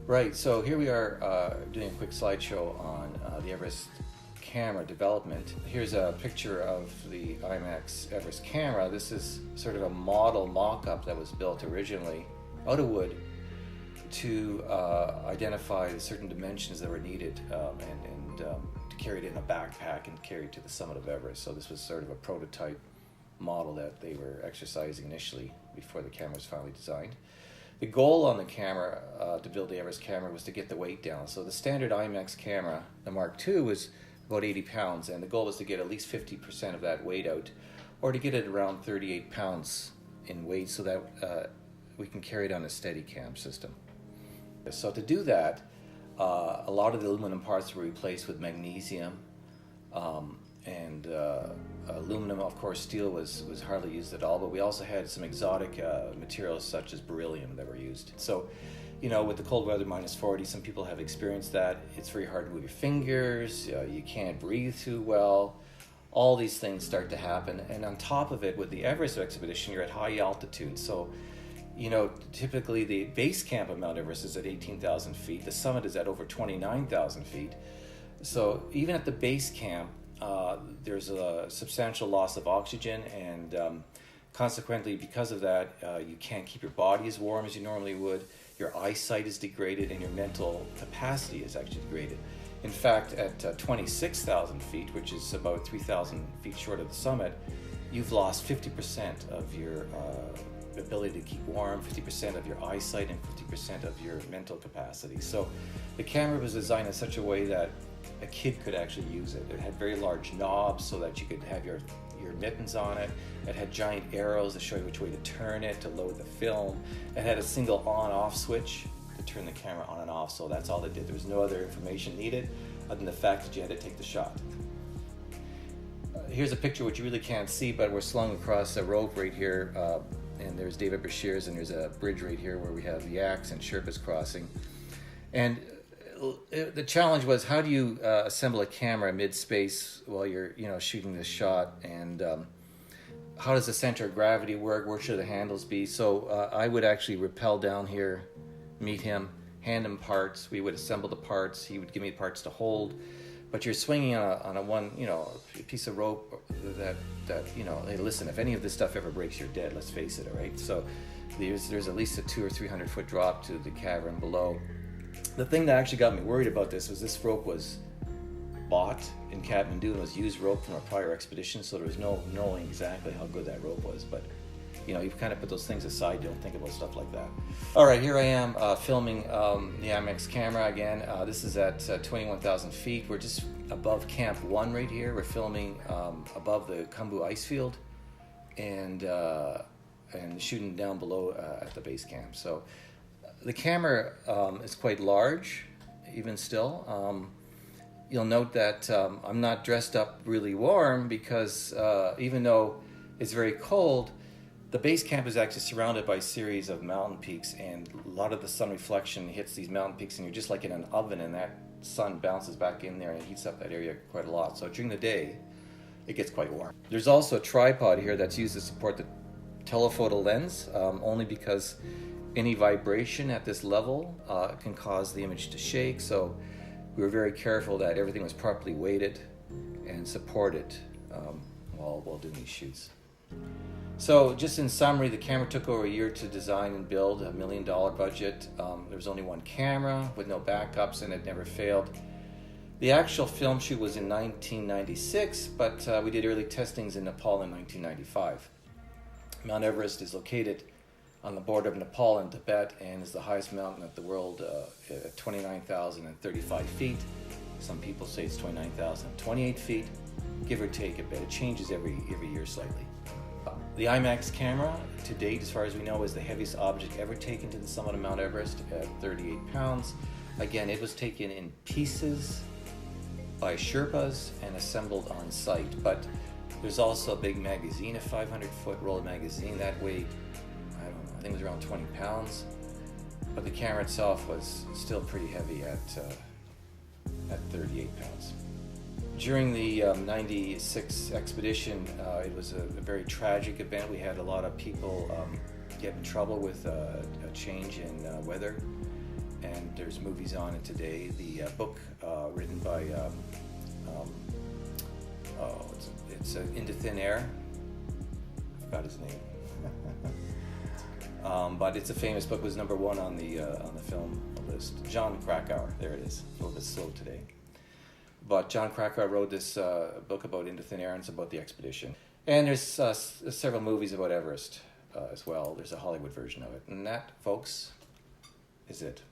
Right, so here we are doing a quick slideshow on the Everest camera development. Here's a picture of the IMAX Everest camera. This is sort of a model mock-up that was built originally out of wood to identify certain dimensions that were needed and to carry it in a backpack and carry it to the summit of Everest. So this was sort of a prototype model that they were exercising initially before the camera was finally designed. The goal on the camera, to build the Everest camera, was to get the weight down. So the standard IMAX camera, the Mark II, was about 80 pounds, and the goal was to get at least 50% of that weight out, or to get it around 38 pounds in weight so that we can carry it on a Steadicam system. So to do that, a lot of the aluminum parts were replaced with magnesium, and aluminum, of course. Steel was hardly used at all, but we also had some exotic materials such as beryllium that were used. So, you know, with the cold weather, -40, some people have experienced that. It's very hard to move your fingers, you can't breathe too well. All these things start to happen, and on top of it, with the Everest expedition, you're at high altitude. So, you know, typically the base camp of Mount Everest is at 18,000 feet. The summit is at over 29,000 feet. So even at the base camp, there's a substantial loss of oxygen, and consequently, because of that, you can't keep your body as warm as you normally would. Your eyesight is degraded, and your mental capacity is actually degraded. In fact, at 26,000 feet, which is about 3,000 feet short of the summit, you've lost 50% of your ability to keep warm, 50% of your eyesight, and 50% of your mental capacity. So the camera was designed in such a way that a kid could actually use it. It had very large knobs so that you could have your mittens on it. It had giant arrows to show you which way to turn it, to load the film. It had a single on-off switch to turn the camera on and off, so that's all it did. There was no other information needed other than the fact that you had to take the shot. Here's a picture which you really can't see, but we're slung across a rope right here, and there's David Brashears, and there's a bridge right here where we have Yaks and Sherpas crossing. And the challenge was, how do you assemble a camera mid-space while you're, you know, shooting this shot, and how does the center of gravity work? Where should the handles be? So I would actually rappel down here, meet him, hand him parts. We would assemble the parts. He would give me parts to hold. But you're swinging on a one, you know, a piece of rope that you know, hey, listen, if any of this stuff ever breaks, you're dead. Let's face it, all right? So there's at least a 200 or 300 foot drop to the cavern below. The thing that actually got me worried about this was this rope was bought in Kathmandu and was used rope from a prior expedition, so there was no knowing exactly how good that rope was. But you know, you kind of put those things aside, you don't think about stuff like that. All right, here I am filming the IMAX camera again. This is at 21,000 feet. We're just above Camp 1 right here. We're filming above the Khumbu ice field and shooting down below at the base camp. So the camera is quite large, even still. You'll note that I'm not dressed up really warm because even though it's very cold, the base camp is actually surrounded by a series of mountain peaks, and a lot of the sun reflection hits these mountain peaks, and you're just like in an oven, and that sun bounces back in there and heats up that area quite a lot. So during the day, it gets quite warm. There's also a tripod here that's used to support the telephoto lens, only because any vibration at this level can cause the image to shake. So we were very careful that everything was properly weighted and supported while doing these shoots. So just in summary, the camera took over a year to design and build, $1 million budget. There was only one camera with no backups, and it never failed. The actual film shoot was in 1996, but we did early testings in Nepal in 1995. Mount Everest is located on the border of Nepal and Tibet and is the highest mountain of the world at 29,035 feet. Some people say it's 29,028 feet, give or take a bit. It changes every year slightly. The IMAX camera, to date, as far as we know, is the heaviest object ever taken to the summit of Mount Everest at 38 pounds. Again, it was taken in pieces by Sherpas and assembled on site. But there's also a big magazine, a 500-foot roll of magazine that weighed, I don't know, I think it was around 20 pounds. but the camera itself was still pretty heavy at 38 pounds. During the 96 expedition, it was a very tragic event. We had a lot of people get in trouble with a change in weather, and there's movies on it today. The book written by it's Into Thin Air. I forgot his name. But it's a famous book. It was number one on the film list. John Krakauer. There it is. A little bit slow today. But John Krakauer wrote this book about Into Thin Air, and it's about the expedition. And there's several movies about Everest as well. There's a Hollywood version of it. And that, folks, is it.